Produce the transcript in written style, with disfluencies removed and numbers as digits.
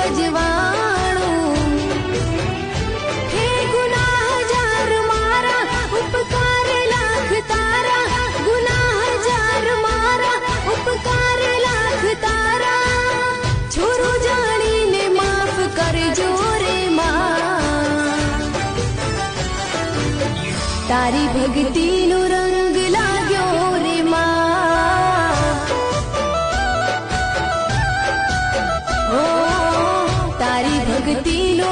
અજવાણું. હે ગુનાહ હજાર મારા, ઉપકાર લાખ તારા. ગુનાહ હજાર મારા, ઉપકાર લાખ તારા. છોરું જાણીને માફ કરજો રે માં. તારી ભક્તિનો રંગ લાગ્યો રે માં. ઓ તારી ભક્તિનો